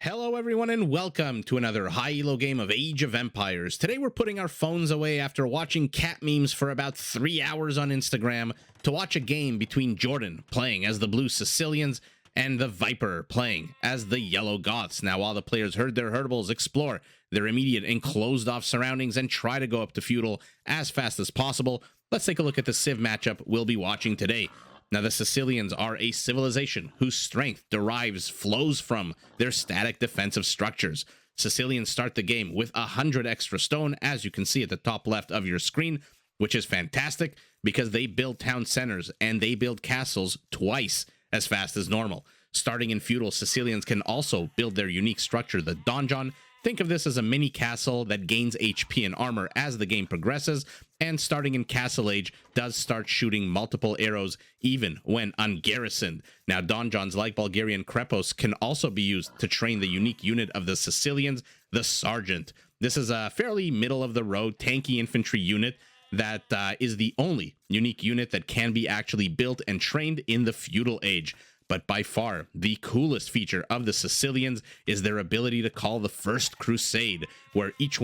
Hello everyone and welcome to another high elo game of Age of Empires. Today we're putting our phones away after watching cat memes for about 3 hours on Instagram to watch a game between JorDan playing as the blue Sicilians and the Viper playing as the yellow Goths. Now while the players herd their herdables, explore their immediate and closed off surroundings and try to go up to feudal as fast as possible, let's take a look at the Civ matchup we'll be watching today. Now, the Sicilians are a civilization whose strength flows from their static defensive structures. Sicilians start the game with 100 extra stone, as you can see at the top left of your screen, which is fantastic because they build town centers and they build castles twice as fast as normal. Starting in feudal, Sicilians can also build their unique structure, the donjon. Think of this as a mini castle that gains HP and armor as the game progresses, and starting in Castle Age does start shooting multiple arrows even when ungarrisoned. Now, donjons like Bulgarian Krepos can also be used to train the unique unit of the Sicilians, the Sergeant. This is a fairly middle-of-the-road tanky infantry unit that is the only unique unit that can be actually built and trained in the feudal age. But by far, the coolest feature of the Sicilians is their ability to call the First Crusade, where each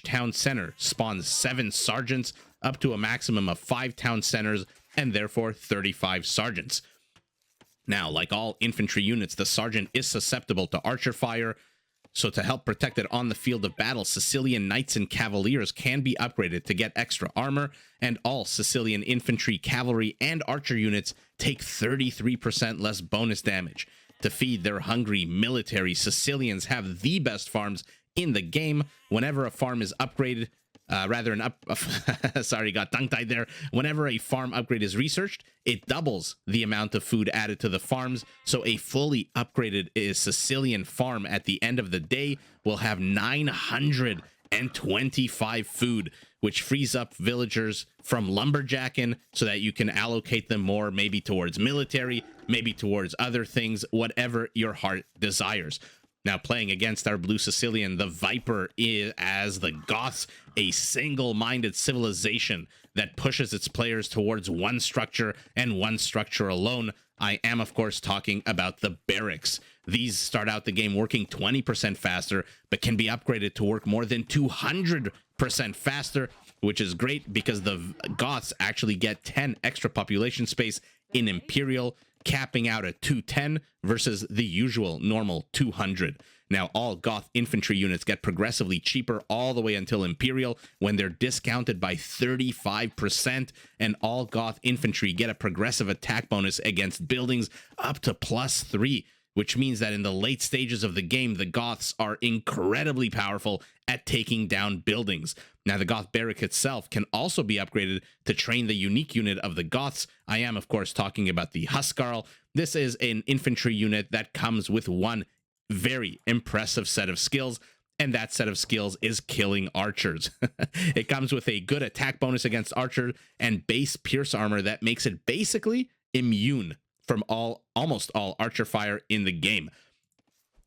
town center spawns 7 sergeants, up to a maximum of 5 town centers, and therefore 35 sergeants. Now, like all infantry units, the sergeant is susceptible to archer fire, so to help protect it on the field of battle, Sicilian knights and cavaliers can be upgraded to get extra armor, and all Sicilian infantry, cavalry, and archer units take 33% less bonus damage. To feed their hungry military, Sicilians have the best farms in the game. Whenever a farm is upgraded, got tongue-tied there. Whenever a farm upgrade is researched, it doubles the amount of food added to the farms. So a fully upgraded Sicilian farm at the end of the day will have 925 food, which frees up villagers from lumberjacking so that you can allocate them more, maybe towards military, maybe towards other things, whatever your heart desires. Now, playing against our blue Sicilian, the Viper is, as the Goths, a single-minded civilization that pushes its players towards one structure and one structure alone. I am, of course, talking about the barracks. These start out the game working 20% faster, but can be upgraded to work more than 200% faster, which is great because the Goths actually get 10 extra population space in Imperial, capping out at 210 versus the usual normal 200. Now, all Goth infantry units get progressively cheaper all the way until Imperial, when they're discounted by 35%, and all Goth infantry get a progressive attack bonus against buildings up to +3, which means that in the late stages of the game, the Goths are incredibly powerful at taking down buildings. Now, the Goth barrack itself can also be upgraded to train the unique unit of the Goths. I am, of course, talking about the Huskarl. This is an infantry unit that comes with one very impressive set of skills, and that set of skills is killing archers. It comes with a good attack bonus against archers and base pierce armor that makes it basically immune from almost all archer fire in the game.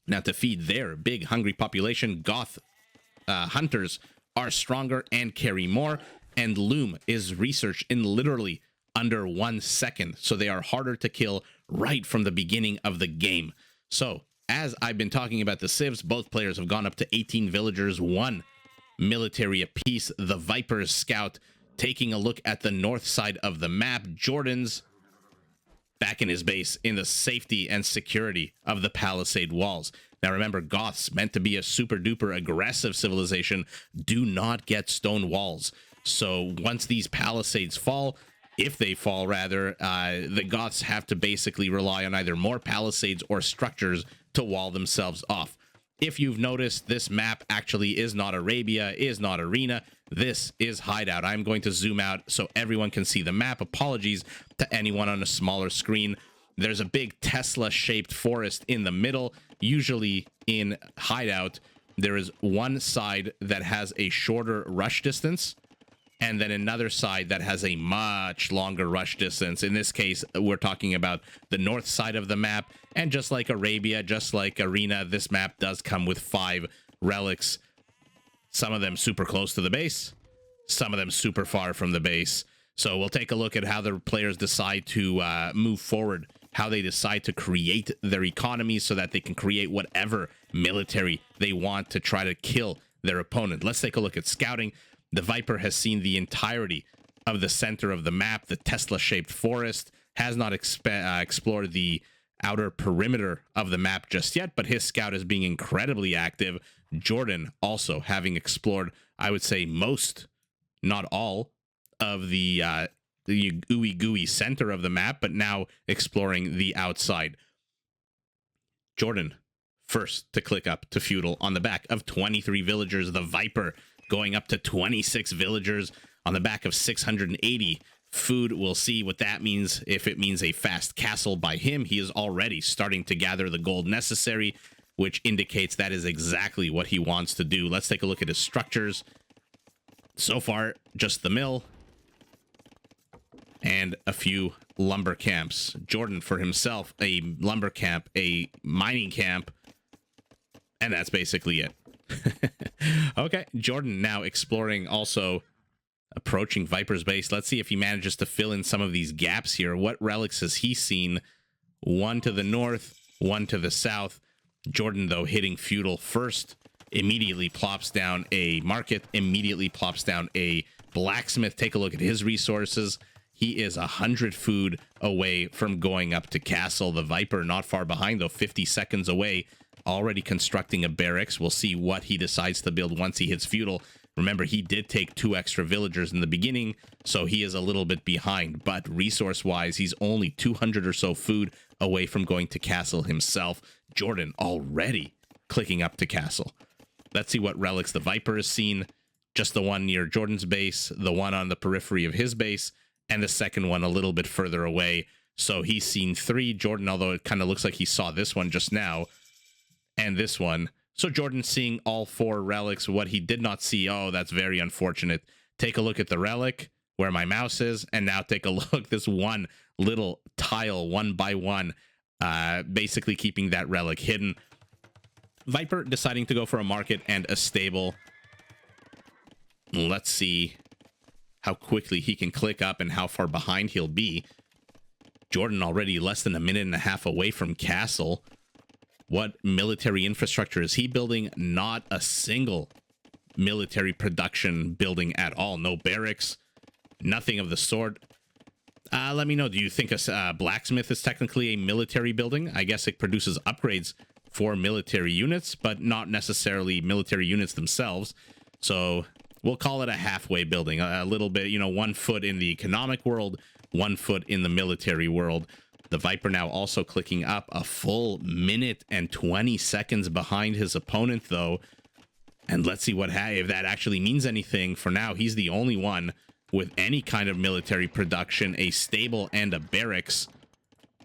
Now, to feed their big hungry population, Goth hunters are stronger and carry more, and Loom is researched in literally under 1 second, so they are harder to kill right from the beginning of the game. So, as I've been talking about the civs, both players have gone up to 18 villagers, 1 military apiece. The Viper's scout taking a look at the north side of the map. JorDan's back in his base in the safety and security of the palisade walls. Now remember, Goths, meant to be a super duper aggressive civilization, do not get stone walls. So once these palisades fall, if they fall rather, the Goths have to basically rely on either more palisades or structures to wall themselves off. If you've noticed, this map actually is not Arabia, is not Arena. This is Hideout. I'm going to zoom out so everyone can see the map. Apologies to anyone on a smaller screen. There's a big Tesla-shaped forest in the middle. Usually in Hideout, there is one side that has a shorter rush distance, and then another side that has a much longer rush distance. In this case, we're talking about the north side of the map, and just like Arabia, just like Arena, this map does come with 5 relics. Some of them super close to the base, some of them super far from the base. So we'll take a look at how the players decide to move forward how they decide to create their economy so that they can create whatever military they want to try to kill their opponent. Let's take a look at scouting. The Viper has seen the entirety of the center of the map, the Tesla-shaped forest, has not explored the outer perimeter of the map just yet, but his scout is being incredibly active. JorDan also having explored, I would say, most, not all, of the ooey gooey center of the map, but now exploring the outside. JorDan first to click up to feudal on the back of 23 villagers. The Viper going up to 26 villagers on the back of 680. Food, we'll see what that means. If it means a fast castle by him, he is already starting to gather the gold necessary, which indicates that is exactly what he wants to do. Let's take a look at his structures. So far, just the mill and a few lumber camps. JorDan for himself, a lumber camp, a mining camp, and that's basically it. Okay, JorDan now exploring, also approaching Viper's base. Let's see if he manages to fill in some of these gaps here. What relics has he seen? One to the north, one to the south. JorDan, though, hitting feudal first, immediately plops down a market, immediately plops down a blacksmith. Take a look at his resources. He is 100 food away from going up to castle. The Viper not far behind, though, 50 seconds away, already constructing a barracks. We'll see what he decides to build once he hits feudal. Remember, he did take 2 extra villagers in the beginning, so he is a little bit behind. But resource-wise, he's only 200 or so food away from going to castle himself. JorDan already clicking up to castle. Let's see what relics the Viper has seen. Just the one near JorDan's base, the one on the periphery of his base, and the second one a little bit further away. So he's seen 3. JorDan, although it kind of looks like he saw this one just now, and this one. So JorDan seeing all 4 relics. What he did not see, oh, that's very unfortunate. Take a look at the relic, where my mouse is, and now take a look, this one little tile, one by one, basically keeping that relic hidden. Viper deciding to go for a market and a stable. Let's see how quickly he can click up and how far behind he'll be. JorDan already less than a minute and a half away from castle. What military infrastructure is he building? Not a single military production building at all. No barracks, nothing of the sort. Let me know, do you think a blacksmith is technically a military building? I guess it produces upgrades for military units, but not necessarily military units themselves. So we'll call it a halfway building, a little bit, 1 foot in the economic world, 1 foot in the military world. The Viper now also clicking up, a full minute and 20 seconds behind his opponent, though. And let's see if that actually means anything. For now, he's the only one with any kind of military production, a stable and a barracks.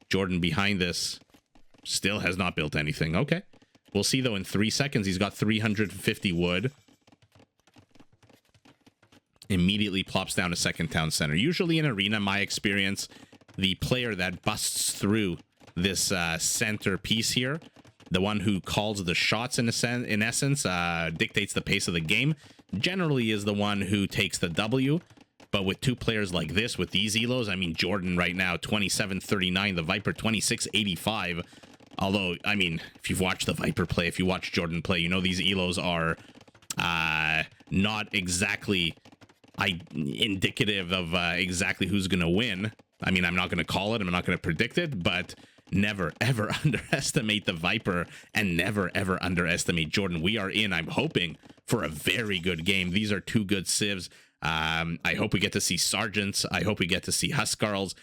JorDan behind this still has not built anything. Okay. We'll see, though, in 3 seconds. He's got 350 wood. Immediately plops down a second town center. Usually in Arena, my experience, the player that busts through this center piece here, the one who calls the shots in essence, dictates the pace of the game, generally is the one who takes the W. But with 2 players like this, with these Elos, I mean, JorDan right now, 2739, the Viper, 2685. Although, I mean, if you've watched the Viper play, if you watch JorDan play, you know these Elos are not exactly indicative of exactly who's going to win. I mean, I'm not going to call it, I'm not going to predict it, but never, ever underestimate the Viper and never, ever underestimate JorDan. We are in, I'm hoping, for a very good game. These are 2 good civs. I hope we get to see sergeants. I hope we get to see huskarls.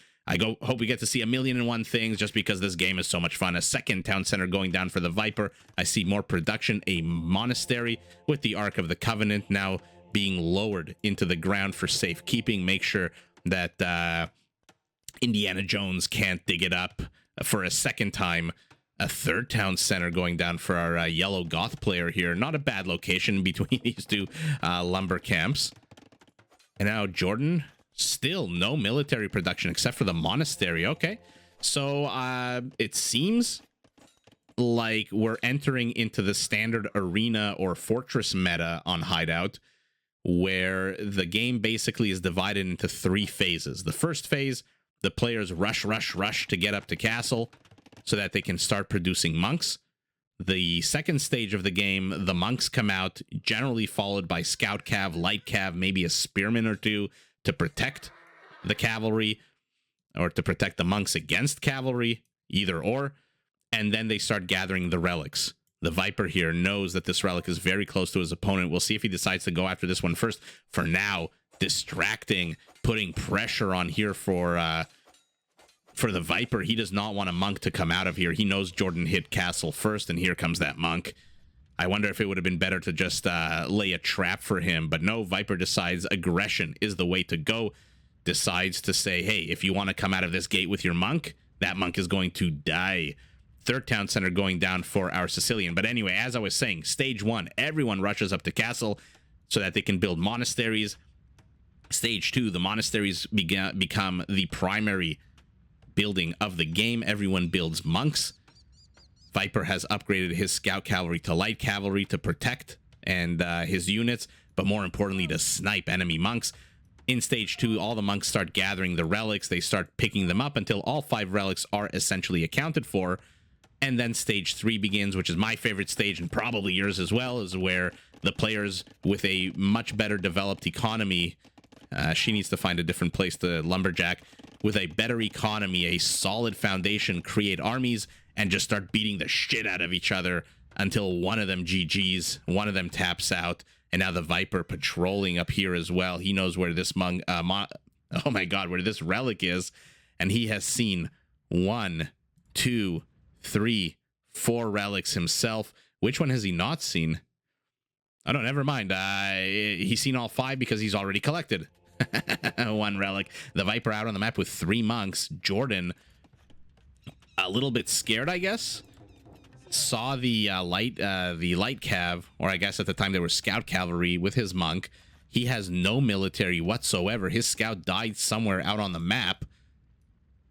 Hope we get to see 1,000,001 things, just because this game is so much fun. A second town center going down for the Viper. I see more production, a monastery with the Ark of the Covenant now being lowered into the ground for safekeeping. Make sure that Indiana Jones can't dig it up for a second time. A third town center going down for our yellow Goth player here. Not a bad location between these 2 lumber camps. And now JorDan, still no military production except for the monastery. Okay, so it seems like we're entering into the standard arena or fortress meta on Hideout, where the game basically is divided into 3 phases. The first phase The players rush to get up to castle so that they can start producing monks. The second stage of the game, the monks come out, generally followed by scout cav, light cav, maybe a spearman or two to protect the cavalry or to protect the monks against cavalry, either or. And then they start gathering the relics. The Viper here knows that this relic is very close to his opponent. We'll see if he decides to go after this one first. For now, distracting, putting pressure on here for the Viper. He does not want a monk to come out of here. He knows JorDan hit castle first, and here comes that monk. I wonder if it would have been better to just lay a trap for him. But no, Viper decides aggression is the way to go. Decides to say, hey, if you want to come out of this gate with your monk, that monk is going to die. Third town center going down for our Sicilian. But anyway, as I was saying, stage 1, everyone rushes up to castle so that they can build monasteries. Stage 2, the monasteries become the primary building of the game. Everyone builds monks. Viper has upgraded his scout cavalry to light cavalry to protect and his units, but more importantly to snipe enemy monks. In stage 2, all the monks start gathering the relics. They start picking them up until all 5 relics are essentially accounted for. And then stage 3 begins, which is my favorite stage and probably yours as well, is where the players with a much better developed economy, she needs to find a different place to lumberjack, with a better economy, a solid foundation, create armies and just start beating the shit out of each other until one of them GGs, one of them taps out. And now the Viper patrolling up here as well. He knows where this oh my god, where this relic is, and he has seen 1, 2, 3, 4 relics himself. Which one has he not seen? Oh no, never mind. He's seen all 5 because he's already collected 1 relic. The Viper out on the map with 3 monks. JorDan, a little bit scared, I guess. Saw the light cav, or I guess at the time they were scout cavalry with his monk. He has no military whatsoever. His scout died somewhere out on the map.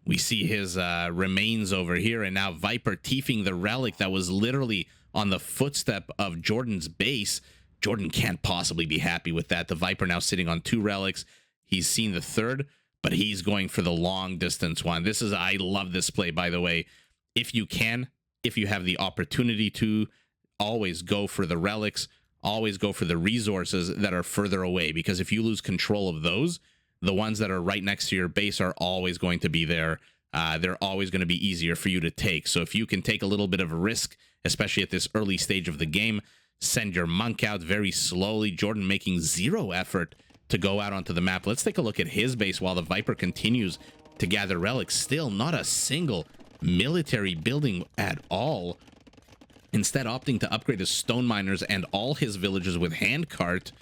We see his remains over here, and now Viper tiefing the relic that was literally on the footstep of JorDan's base. JorDan can't possibly be happy with that. The Viper now sitting on 2 relics. He's seen the 3rd, but he's going for the long distance one. I love this play, by the way. If you can, if you have the opportunity to, always go for the relics, always go for the resources that are further away, because if you lose control of those, the ones that are right next to your base are always going to be there. They're always going to be easier for you to take. So if you can take a little bit of a risk, especially at this early stage of the game, send your monk out very slowly. JorDan making 0 effort to go out onto the map. Let's take a look at his base while the Viper continues to gather relics. Still not a single military building at all. Instead, opting to upgrade his stone miners and all his villagers with handcart.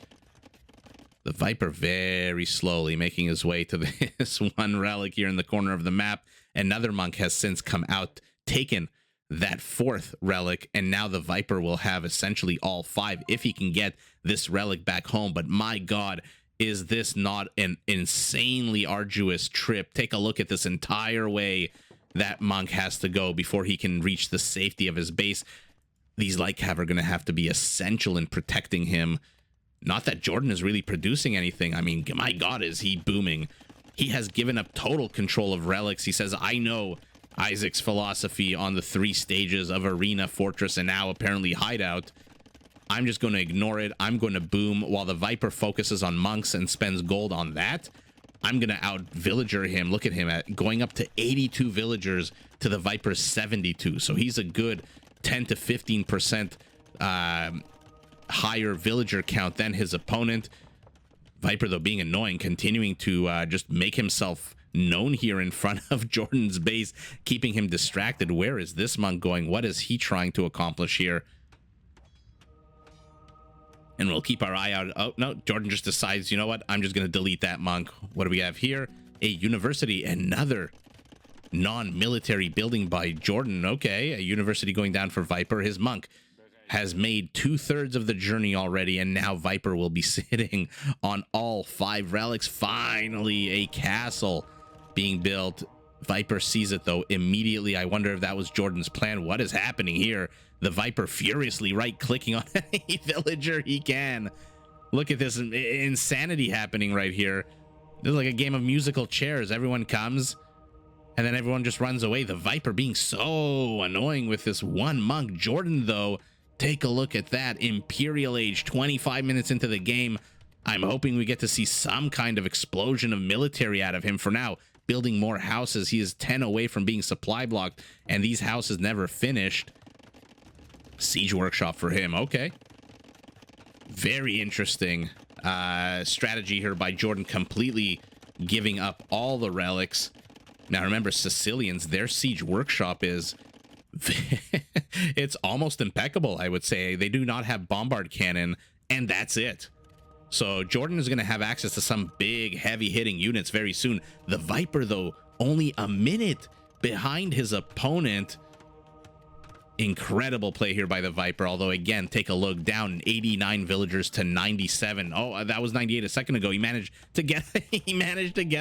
The Viper very slowly making his way to this 1 relic here in the corner of the map. Another monk has since come out, taken that 4th relic, and now the Viper will have essentially all 5 if he can get this relic back home. But my god, is this not an insanely arduous trip? Take a look at this entire way that monk has to go before he can reach the safety of his base. These light cav are going to have to be essential in protecting him. Not that JorDan is really producing anything. I mean, my god, is he booming. He has given up total control of relics. He says, I know Isaac's philosophy on the 3 stages of arena, fortress, and now apparently hideout. I'm just going to ignore it. I'm going to boom while the Viper focuses on monks and spends gold on that. I'm going to out villager him. Look at him going up to 82 villagers to the Viper's 72. So he's a good 10 to 15% higher villager count than his opponent. Viper, though, being annoying, continuing to just make himself known here in front of JorDan's base, keeping him distracted. Where is this monk going? What is he trying to accomplish here? And we'll keep our eye out. Oh, no, JorDan just decides, you know what? I'm just going to delete that monk. What do we have here? A university, another non-military building by JorDan. Okay, a university going down for Viper. His monk has made 2/3 of the journey already, and now Viper will be sitting on all 5 relics. Finally, a castle being built. Viper sees it, though, immediately. I wonder if that was JorDan's plan. What is happening here? The Viper furiously right-clicking on any villager he can. Look at this insanity happening right here. This is like a game of musical chairs. Everyone comes, And then everyone just runs away. The Viper being so annoying with this one monk. JorDan, though, take a look at that. Imperial Age, 25 minutes into the game. I'm hoping we get to see some kind of explosion of military out of him. For now, building more houses. He is 10 away from being supply blocked, and these houses never finished. Siege workshop for him. Okay. Very interesting strategy here by JorDan, completely giving up all the relics. Now remember, Sicilians, their siege workshop is it's almost impeccable, I would say. They do not have bombard cannon, and that's it. So JorDan is going to have access to some big heavy hitting units very soon. The Viper, though, only a minute behind his opponent. Incredible play here by the Viper, although again, take a look, down 89 villagers to 97. Oh, that was 98 a second ago. He managed to get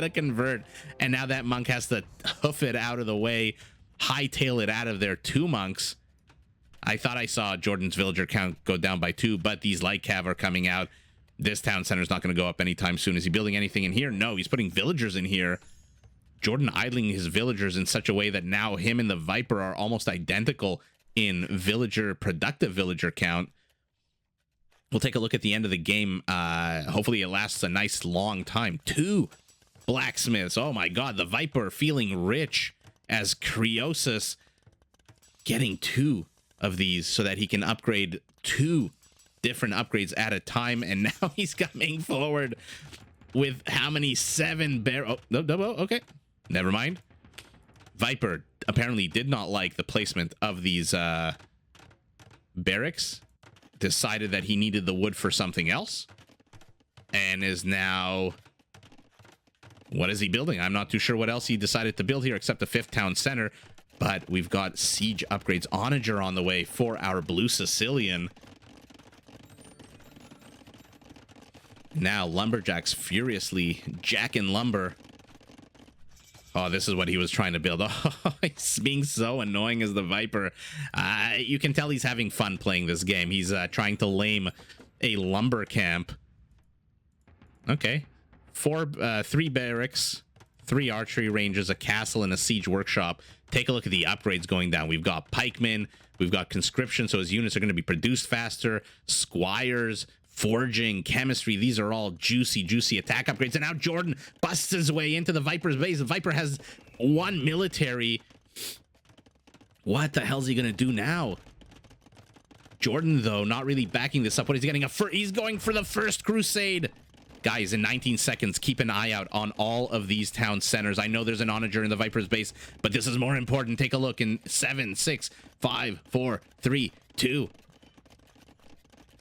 a convert, and now that monk has to hoof it out of the way, hightail it out of there. 2 monks. I thought I saw JorDan's villager count go down by 2, but these light cav are coming out. This town center is not going to go up anytime soon. Is he building anything in here? No, he's putting villagers in here. JorDan idling his villagers in such a way that now him and the Viper are almost identical in productive villager count. We'll take a look at the end of the game. Hopefully it lasts a nice long time. 2 blacksmiths. Oh my god, the Viper feeling rich as Criosus getting 2 of these so that he can upgrade 2 different upgrades at a time. And now he's coming forward with how many? 7 oh, no, okay, never mind. Viper apparently did not like the placement of these barracks, decided that he needed the wood for something else, and is now... What is he building? I'm not too sure what else he decided to build here except the 5th town center, but we've got siege upgrades. Onager on the way for our blue Sicilian. Now lumberjacks furiously jacking lumber. Oh, this is what he was trying to build. Oh, he's being so annoying as the Viper. You can tell he's having fun playing this game. He's trying to lame a lumber camp. Okay. 3 barracks, 3 archery ranges, a castle, and a siege workshop. Take a look at the upgrades going down. We've got pikemen. We've got conscription, so his units are going to be produced faster. Squires, forging, chemistry, these are all juicy attack upgrades. And now JorDan busts his way into the Viper's base. The Viper has 1 military. What the hell's he gonna do now? JorDan, though, not really backing this up. What is he getting? He's going for the first crusade. Guys, in 19 seconds, keep an eye out on all of these town centers. I know there's an onager in the Viper's base, but this is more important. Take a look in 7, 6, 5, 4, 3, 2.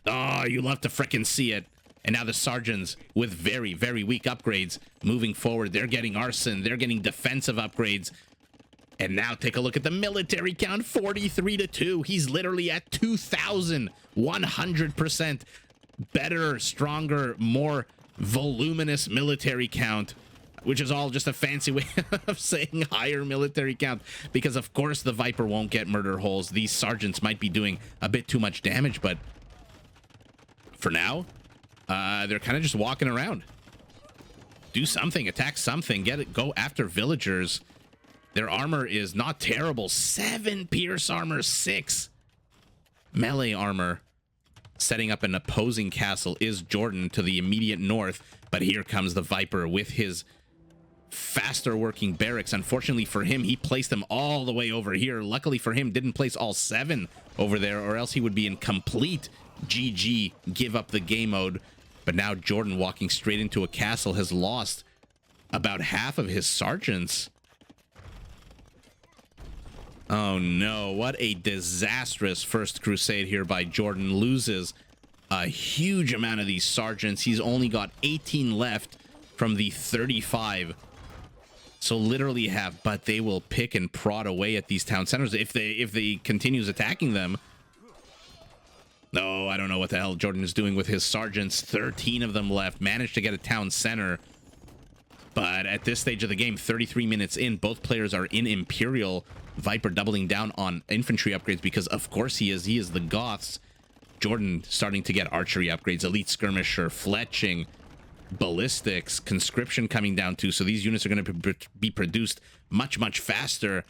Oh, you love to frickin' see it. And now the sergeants with very weak upgrades moving forward. They're getting arson. They're getting defensive upgrades. And now take a look at the military count, 43-2. He's literally at 2,000, 100% better, stronger, more voluminous military count, which is all just a fancy way of saying higher military count, because of course the Viper won't get murder holes. These sergeants might be doing a bit too much damage, but for now, they're kind of just walking around. Do something, attack something, go after villagers. Their armor is not terrible. 7 pierce armor, 6 melee armor. Setting up an opposing castle is JorDan to the immediate north, but here comes the Viper with his faster working barracks. Unfortunately for him, he placed them all the way over here. Luckily for him, didn't place all 7 over there, or else he would be in complete GG, give up the game mode. But now JorDan, walking straight into a castle, has lost about half of his sergeants. Oh no, what a disastrous first crusade here by JorDan. Loses a huge amount of these sergeants. He's only got 18 left from the 35. So literally half, but they will pick and prod away at these town centers if they continues attacking them. No, I don't know what the hell JorDan is doing with his sergeants. 13 of them left. Managed to get a town center. But at this stage of the game, 33 minutes in, both players are in Imperial. Viper doubling down on infantry upgrades because of course he is. He is the Goths. JorDan starting to get archery upgrades, elite skirmisher, fletching. ballistics, conscription coming down too. So these units are going to be produced much, much faster.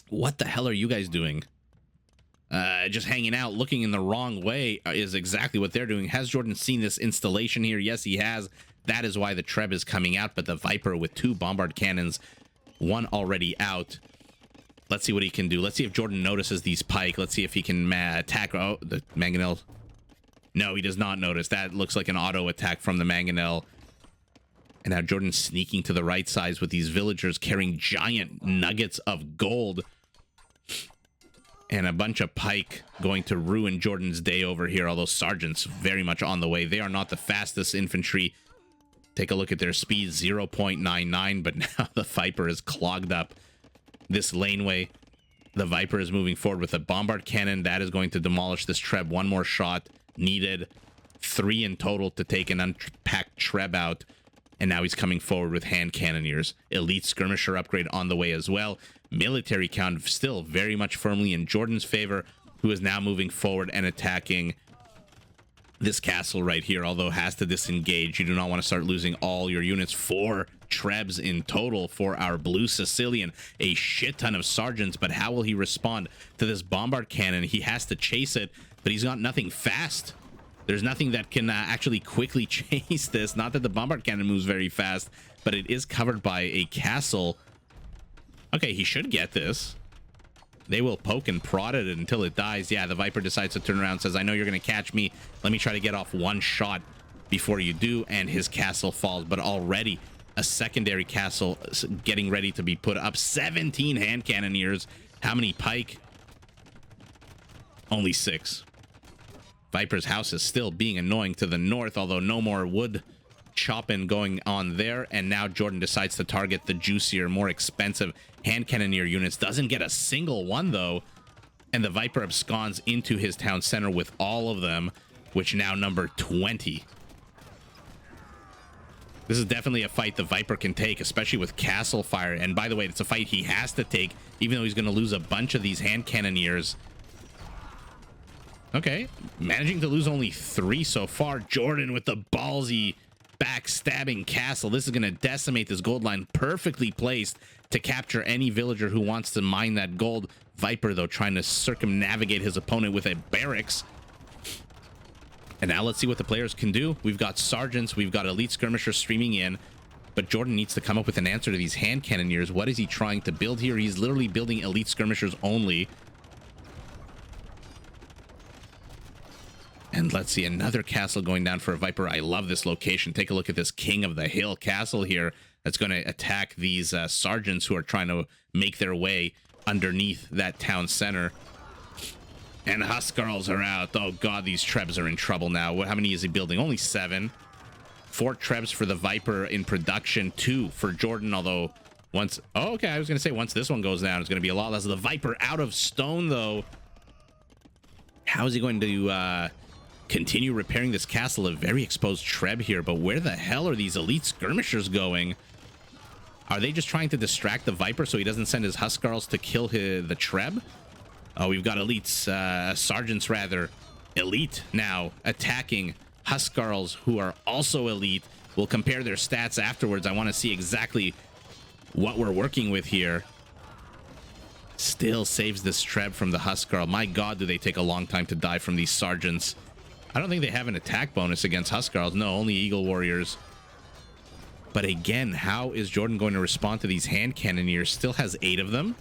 What the hell are you guys doing? Just hanging out, looking in the wrong way is exactly what they're doing. Has JorDan seen this installation here? Yes, he has. That is why the Treb is coming out, but the Viper with 2 bombard cannons, 1 already out. Let's see what he can do. Let's see if JorDan notices these pike. Let's see if he can attack. Oh, the mangonel. No, he does not notice. That looks like an auto attack from the mangonel. And now JorDan's sneaking to the right sides with these villagers carrying giant nuggets of gold. And a bunch of pike going to ruin JorDan's day over here, although sergeants very much on the way. They are not the fastest infantry. Take a look at their speed, 0.99, but now the Viper is clogged up this laneway. The Viper is moving forward with a bombard cannon. That is going to demolish this Treb. 1 more shot needed. 3 in total to take an unpacked Treb out. And now he's coming forward with hand cannoneers. Elite skirmisher upgrade on the way as well. Military count still very much firmly in JorDan's favor, who is now moving forward and attacking this castle right here, although has to disengage. You do not want to start losing all your units. 4 Trebs in total for our blue Sicilian. A shit ton of sergeants, but how will he respond to this bombard cannon? He has to chase it, but he's got nothing fast. There's nothing that can actually quickly chase this. Not that the bombard cannon moves very fast, but it is covered by a castle. Okay, he should get this. They will poke and prod it until it dies. Yeah, the Viper decides to turn around and says, I know you're going to catch me. Let me try to get off 1 shot before you do. And his castle falls. But already a secondary castle getting ready to be put up. 17 hand cannoneers. How many pike? Only 6. Viper's house is still being annoying to the north, although no more wood chopping going on there. And now JorDan decides to target the juicier, more expensive hand cannoneer units. Doesn't get a single one though, and the Viper absconds into his town center with all of them, which now number 20. This is definitely a fight the Viper can take, especially with castle fire. And by the way, it's a fight he has to take, even though he's going to lose a bunch of these hand cannoneers. Okay, managing to lose only 3 so far. JorDan with the ballsy backstabbing castle. This is going to decimate this gold line, perfectly placed to capture any villager who wants to mine that gold. Viper, though, trying to circumnavigate his opponent with a barracks. And now let's see what the players can do. We've got sergeants, we've got elite skirmishers streaming in, but JorDan needs to come up with an answer to these hand cannoneers. What is he trying to build here? He's literally building elite skirmishers only. And let's see, another castle going down for a Viper. I love this location. Take a look at this King of the Hill castle here that's going to attack these sergeants who are trying to make their way underneath that town center. And Huskarls are out. Oh god, these Trebs are in trouble now. How many is he building? Only 7. 4 Trebs for the Viper in production. 2 for JorDan, although once... Oh, okay, I was going to say once this one goes down, it's going to be a lot less. The Viper out of stone, though. How is he going to... continue repairing this castle? A very exposed Treb here, but where the hell are these elite skirmishers going? Are they just trying to distract the Viper so he doesn't send his Huskarls to kill the Treb? Oh, we've got elites, sergeants rather, elite now attacking Huskarls who are also elite. We'll compare their stats afterwards. I want to see exactly what we're working with here. Still saves this Treb from the Huskarl. My god, do they take a long time to die from these sergeants. I don't think they have an attack bonus against Huskarls. No, only Eagle Warriors. But again, how is JorDan going to respond to these hand cannoneers? Still has 8 of them.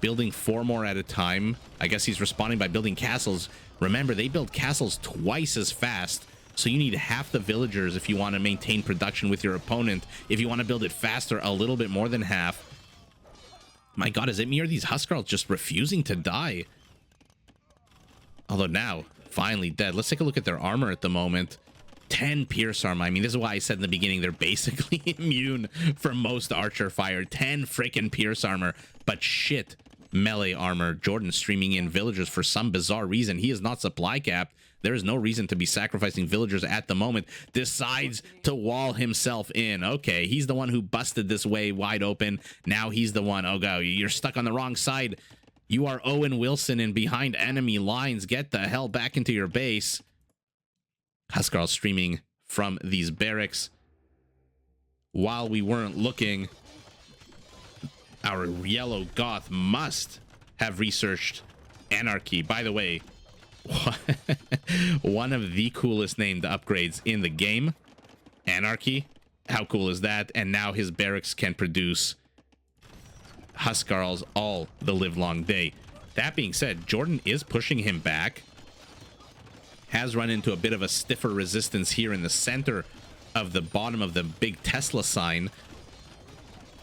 Building 4 more at a time. I guess he's responding by building castles. Remember, they build castles twice as fast. So you need half the villagers if you want to maintain production with your opponent. If you want to build it faster, a little bit more than half. My god, is it me or these Huskarls just refusing to die? Although now... finally dead. Let's take a look at their armor at the moment. 10 pierce armor. I mean, this is why I said in the beginning they're basically immune from most archer fire. 10 freaking pierce armor, but shit melee armor. JorDan streaming in villagers for some bizarre reason. He is not supply capped. There is no reason to be sacrificing villagers at the moment. Decides to wall himself in. Okay, he's the one who busted this way wide open. Now he's the one. Oh god, you're stuck on the wrong side. You are Owen Wilson and behind enemy lines. Get the hell back into your base. Huskarl streaming from these barracks. While we weren't looking, our yellow Goth must have researched Anarchy. By the way, one of the coolest named upgrades in the game, Anarchy. How cool is that? And now his barracks can produce Huskarls all the live long day. That being said, JorDan is pushing him back. Has run into a bit of a stiffer resistance here in the center of the bottom of the big Tesla sign.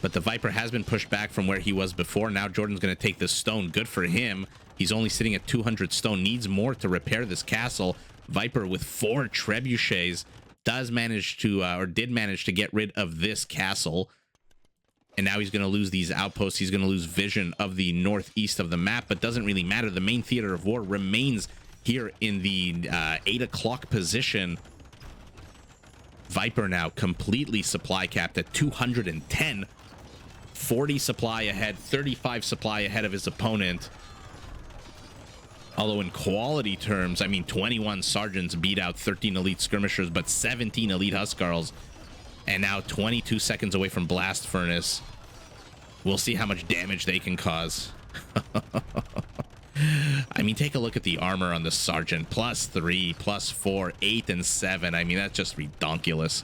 But the Viper has been pushed back from where he was before. Now JorDan's going to take this stone. Good for him. He's only sitting at 200 stone. Needs more to repair this castle. Viper with 4 trebuchets does manage to, or did manage to get rid of this castle. And now he's going to lose these outposts. He's going to lose vision of the northeast of the map, but doesn't really matter. The main theater of war remains here in the 8 o'clock position. Viper now completely supply capped at 210. 40 supply ahead, 35 supply ahead of his opponent. Although in quality terms, I mean, 21 sergeants beat out 13 elite skirmishers, but 17 elite Huskarls. And now 22 seconds away from Blast Furnace. We'll see how much damage they can cause. I mean, take a look at the armor on the sergeant. +3, +4, 8, and 7. I mean, that's just redonkulous.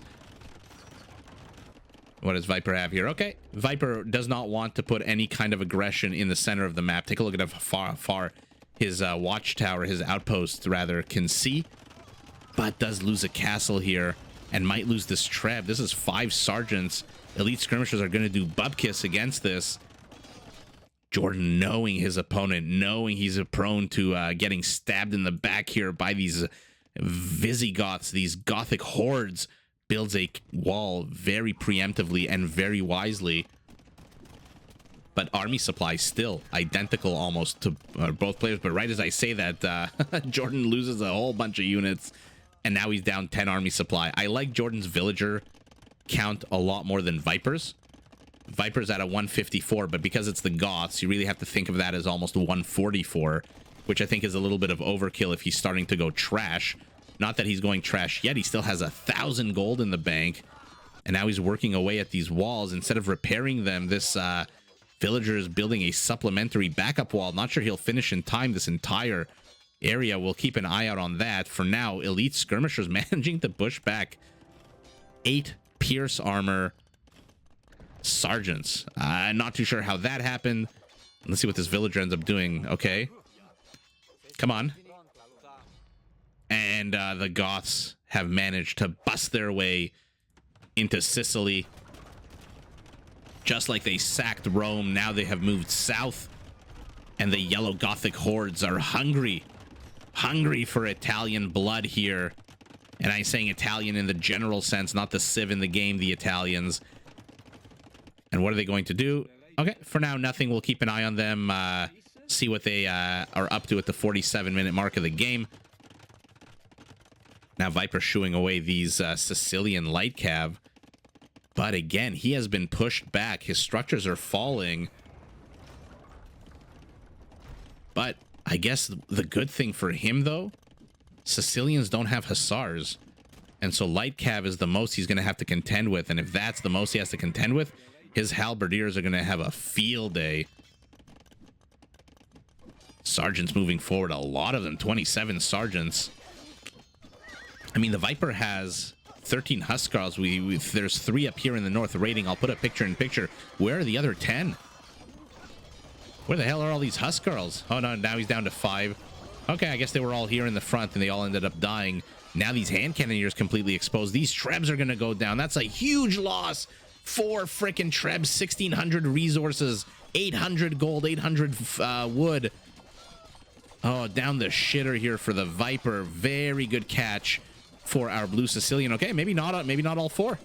What does Viper have here? Okay, Viper does not want to put any kind of aggression in the center of the map. Take a look at how far his watchtower, his outpost, rather, can see. But does lose a castle here and might lose this treb. This is 5 sergeants. Elite skirmishers are going to do bupkis against this. JorDan, knowing his opponent, knowing he's prone to getting stabbed in the back here by these Visigoths, these Gothic hordes, builds a wall very preemptively and very wisely. But army supply still identical almost to both players. But right as I say that, JorDan loses a whole bunch of units, and now he's down 10 army supply. I like JorDan's villager count a lot more than Viper's. Viper's at a 154, but because it's the Goths, you really have to think of that as almost 144, which I think is a little bit of overkill if he's starting to go trash. Not that he's going trash yet. He still has 1,000 gold in the bank, and now he's working away at these walls. Instead of repairing them, this villager is building a supplementary backup wall. Not sure he'll finish in time this entire area. We'll keep an eye out on that. For now, elite skirmishers managing to push back 8 pierce armor sergeants. I'm not too sure how that happened. Let's see what this villager ends up doing. Okay, come on. And the Goths have managed to bust their way into Sicily. Just like they sacked Rome, now they have moved south, and the yellow Gothic hordes are hungry for Italian blood here. And I'm saying Italian in the general sense, not the civ in the game, the Italians. And what are they going to do? Okay, for now, nothing. We'll keep an eye on them, see what they are up to at the 47-minute mark of the game. Now Viper shooing away these Sicilian light cav. But again, he has been pushed back. His structures are falling. But I guess the good thing for him, though, Sicilians don't have hussars. And so light cav is the most he's going to have to contend with. And if that's the most he has to contend with, his halberdiers are going to have a field day. Sergeants moving forward, a lot of them, 27 sergeants. I mean, the Viper has 13 Huskarls. There's 3 up here in the north raiding. I'll put a picture in picture. Where are the other 10? Where the hell are all these Huskarls? Oh, no, now he's down to 5. Okay, I guess they were all here in the front, and they all ended up dying. Now these hand cannoneers completely exposed. These trebs are going to go down. That's a huge loss. 4 frickin' trebs, 1,600 resources, 800 gold, 800 wood. Oh, down the shitter here for the Viper. Very good catch for our blue Sicilian. Okay, maybe not all 4.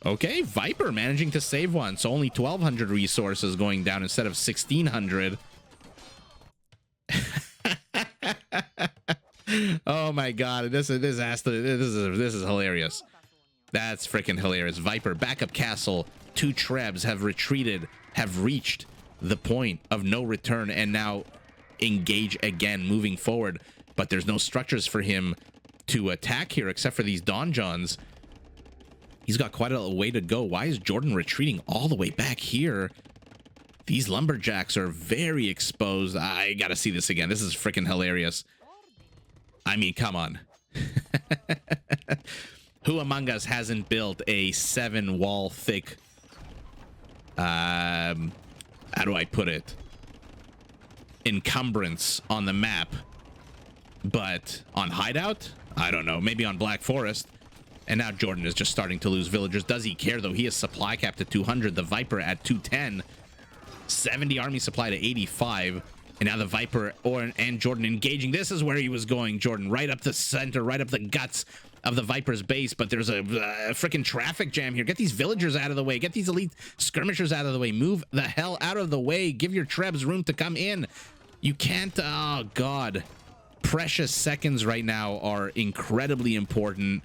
Okay, Viper managing to save one. So only 1,200 resources going down instead of 1,600. Oh my god, this is hilarious. That's freaking hilarious. Viper, backup castle. 2 trebs have retreated, have reached the point of no return, and now engage again, moving forward. But there's no structures for him to attack here, except for these donjons. He's got quite a way to go. Why is JorDan retreating all the way back here? These lumberjacks are very exposed. I gotta see this again. This is freaking hilarious. I mean, come on. Who among us hasn't built a 7-wall thick, how do I put it, encumbrance on the map, but on Hideout? I don't know, maybe on Black Forest. And now JorDan is just starting to lose villagers. Does he care, though? He is supply capped at 200, the Viper at 210, 70 army supply to 85. And now the Viper and JorDan engaging. This is where he was going, JorDan. Right up the center, right up the guts of the Viper's base. But there's a freaking traffic jam here. Get these villagers out of the way. Get these elite skirmishers out of the way. Move the hell out of the way. Give your trebs room to come in. You can't... Oh, God. Precious seconds right now are incredibly important.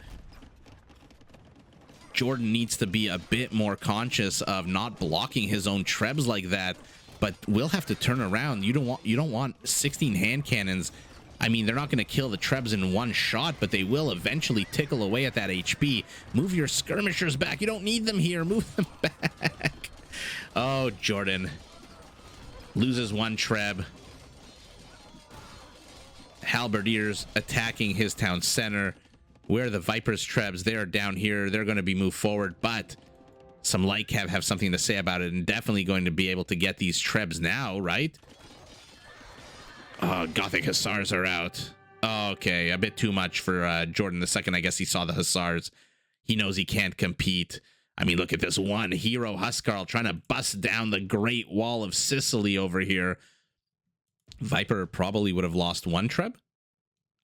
JorDan needs to be a bit more conscious of not blocking his own trebs like that. But we'll have to turn around. You don't want 16 hand cannons. I mean, they're not going to kill the trebs in one shot, but they will eventually tickle away at that HP. Move your skirmishers back. You don't need them here. Move them back. Oh, JorDan loses one treb. Halberdiers attacking his town center. Where are the Viper's trebs? They are down here. They're going to be moved forward, but some Lycav have something to say about it and definitely going to be able to get these trebs now, right? Oh, Gothic Hussars are out. Oh, okay, a bit too much for JorDan. The second, I guess, he saw the Hussars, he knows he can't compete. I mean, look at this one hero Huskarl trying to bust down the Great Wall of Sicily over here. Viper probably would have lost one treb.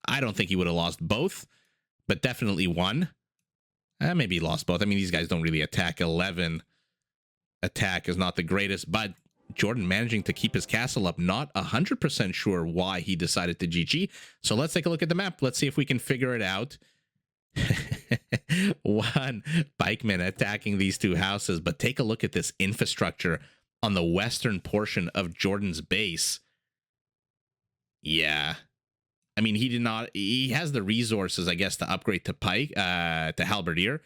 I don't think he would have lost both, but definitely one. Maybe he lost both. I mean, these guys don't really attack. 11 attack is not the greatest, but JorDan managing to keep his castle up. Not 100% sure why he decided to GG. So let's take a look at the map. Let's see if we can figure it out. One pikeman attacking these two houses, but take a look at this infrastructure on the western portion of JorDan's base. Yeah. I mean, he has the resources, I guess, to upgrade to pike, to halberdier,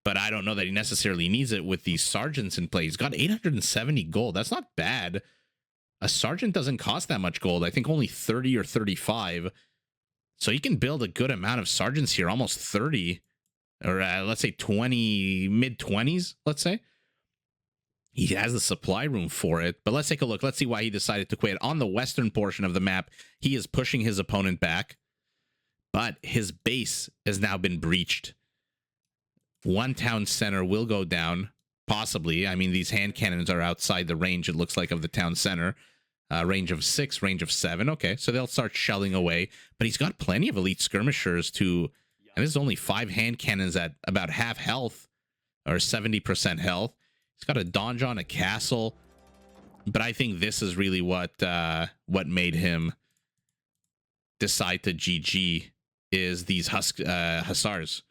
but I don't know that he necessarily needs it with these sergeants in play. He's got 870 gold. That's not bad. A sergeant doesn't cost that much gold. I think only 30 or 35. So he can build a good amount of sergeants here, almost 30, or let's say 20, mid-20s, let's say. He has the supply room for it, but let's take a look. Let's see why he decided to quit. On the western portion of the map, he is pushing his opponent back, but his base has now been breached. One town center will go down, possibly. I mean, these hand cannons are outside the range, it looks like, of the town center. Range of 6, range of 7. Okay, so they'll start shelling away, but he's got plenty of elite skirmishers to, and this is only 5 hand cannons at about half health, or 70% health. He's got a donjon, a castle, but I think this is really what made him decide to GG is these hussars.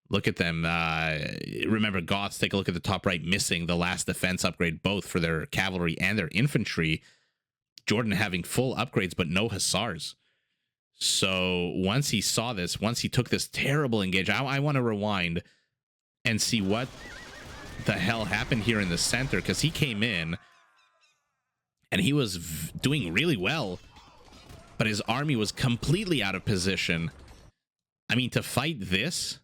Look at them. Remember, Goths, take a look at the top right, missing the last defense upgrade, both for their cavalry and their infantry. JorDan having full upgrades, but no hussars. So once he saw this, once he took this terrible engage, I want to rewind and see what the hell happened here in the center, because he came in and he was doing really well, but his army was completely out of position. I mean, to fight this,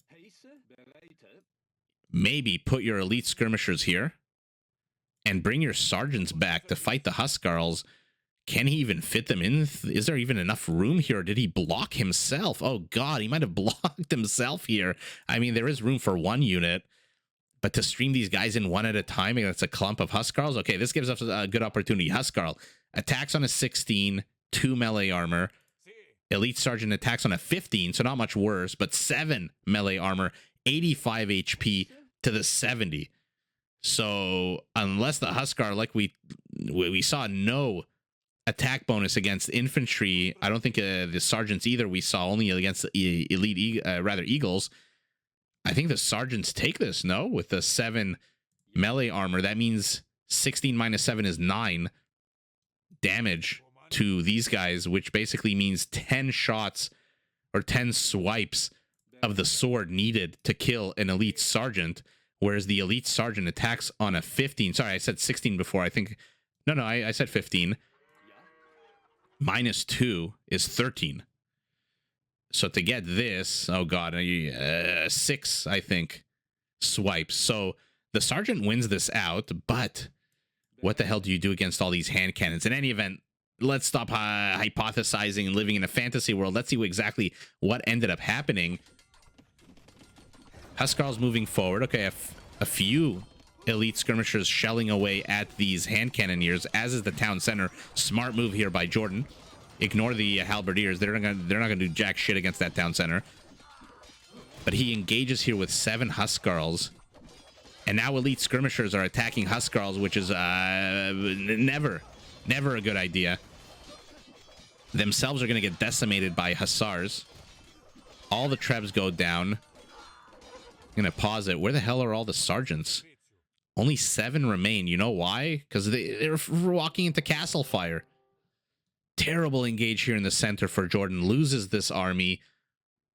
maybe put your elite skirmishers here and bring your sergeants back to fight the Huskarls. Can he even fit them in? Is there even enough room here? Or did he block himself? Oh God, he might have blocked himself here. I mean, there is room for one unit, but to stream these guys in one at a time against a clump of Huskarls, okay, this gives us a good opportunity. Huskarl attacks on a 16, 2 melee armor. Elite Sergeant attacks on a 15, so not much worse, but 7 melee armor, 85 HP to the 70. So unless the Huskar, like we saw, no attack bonus against infantry. I don't think the sergeants either. We saw only against the elite, eagles. I think the sergeants take this, no? With the 7 melee armor, that means 16 minus 7 is 9 damage to these guys, which basically means 10 shots or 10 swipes of the sword needed to kill an elite sergeant, whereas the elite sergeant attacks on a 15. Sorry, I said 16 before. I think... No, I said 15. Minus 2 is 13. So to get this, oh god, 6, I think, swipes. So the sergeant wins this out, but what the hell do you do against all these hand cannons? In any event, let's stop hypothesizing and living in a fantasy world. Let's see exactly what ended up happening. Huskarl's moving forward. Okay, a few elite skirmishers shelling away at these hand cannoneers, as is the town center. Smart move here by JorDan. Ignore the halberdiers. They're not gonna do jack shit against that town center. But he engages here with 7 Huskarls. And now elite skirmishers are attacking Huskarls, which is never a good idea. Themselves are going to get decimated by Hussars. All the Trebs go down. I'm going to pause it. Where the hell are all the sergeants? Only 7 remain. You know why? Because they're walking into castle fire. Terrible engage here in the center for JorDan. Loses this army.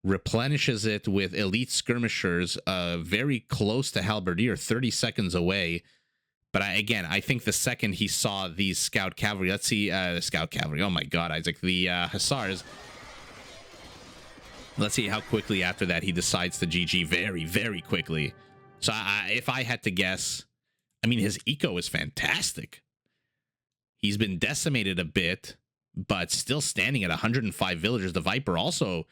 Replenishes it with elite skirmishers very close to halberdier, 30 seconds away. But I think the second he saw these scout cavalry, let's see, the scout cavalry, oh my god, Isaac, the Hussars, let's see how quickly after that he decides to GG. Very, very quickly. So if I had to guess, I mean, his eco is fantastic. He's been decimated a bit, but still standing at 105 villagers. The Viper also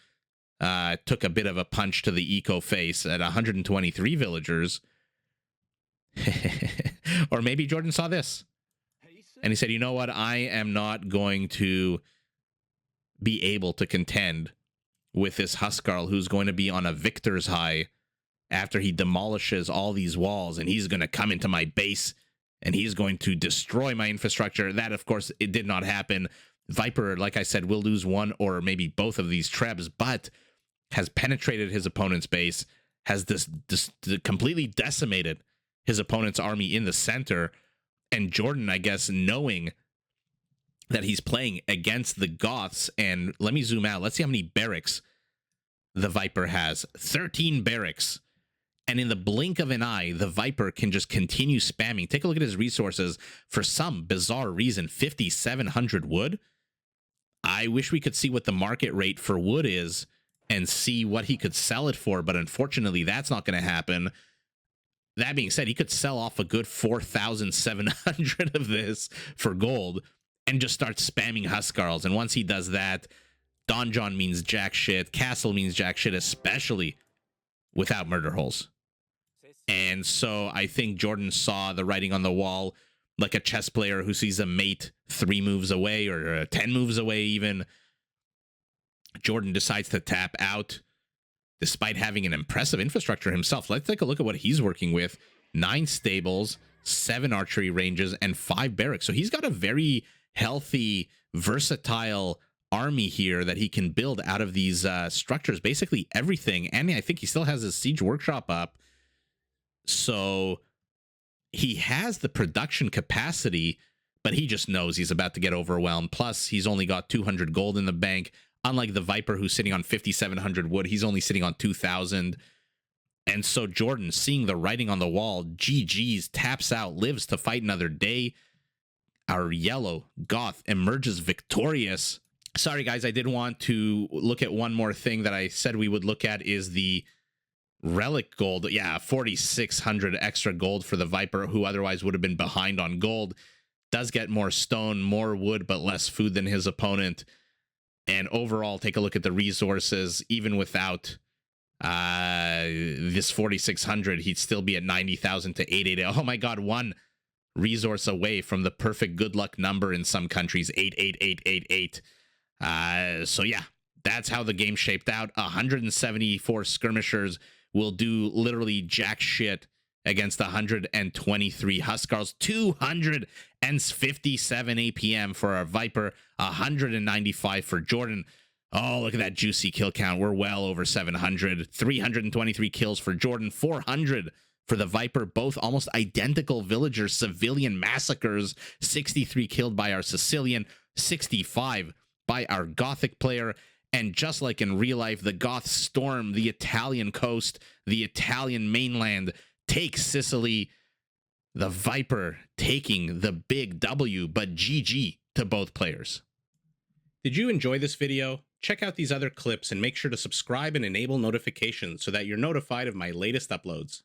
took a bit of a punch to the eco face at 123 villagers. Or maybe JorDan saw this and he said, you know what, I am not going to be able to contend with this Huskarl who's going to be on a victor's high after he demolishes all these walls, and he's going to come into my base and he's going to destroy my infrastructure. That, of course, it did not happen. Viper, like I said, will lose one or maybe both of these Trebs, but has penetrated his opponent's base, has this completely decimated his opponent's army in the center. And JorDan, I guess, knowing that he's playing against the Goths, and let me zoom out. Let's see how many barracks the Viper has. 13 barracks. And in the blink of an eye, the Viper can just continue spamming. Take a look at his resources. For some bizarre reason, 5,700 wood. I wish we could see what the market rate for wood is and see what he could sell it for, but unfortunately, that's not going to happen. That being said, he could sell off a good 4,700 of this for gold and just start spamming Huskarls. And once he does that, Donjon means jack shit. Castle means jack shit, especially without murder holes. And so I think JorDan saw the writing on the wall, like a chess player who sees a mate 3 moves away or 10 moves away even. JorDan decides to tap out despite having an impressive infrastructure himself. Let's take a look at what he's working with. 9 stables, 7 archery ranges, and 5 barracks. So he's got a very healthy, versatile army here that he can build out of these structures, basically everything. And I think he still has his siege workshop up. So he has the production capacity, but he just knows he's about to get overwhelmed. Plus, he's only got 200 gold in the bank. Unlike the Viper, who's sitting on 5,700 wood, he's only sitting on 2,000. And so JorDan, seeing the writing on the wall, GG's, taps out, lives to fight another day. Our yellow Goth emerges victorious. Sorry, guys, I did want to look at one more thing that I said we would look at is the relic gold. Yeah, 4,600 extra gold for the Viper, who otherwise would have been behind on gold. Does get more stone, more wood, but less food than his opponent. And overall, take a look at the resources. Even without this 4,600, he'd still be at 90,000 to 880. Oh my god, 1 resource away from the perfect good luck number in some countries, 88888. So yeah, that's how the game shaped out. 174 skirmishers will do literally jack shit against 123 Huskarls. 257 APM for our Viper, 195 for JorDan. Oh, look at that juicy kill count. We're well over 700. 323 kills for JorDan, 400 for the Viper. Both almost identical villagers, civilian massacres. 63 killed by our Sicilian, 65 by our Gothic player. And just like in real life, the Goths storm the Italian coast, the Italian mainland, take Sicily. The Viper taking the big W, but GG to both players. Did you enjoy this video? Check out these other clips and make sure to subscribe and enable notifications so that you're notified of my latest uploads.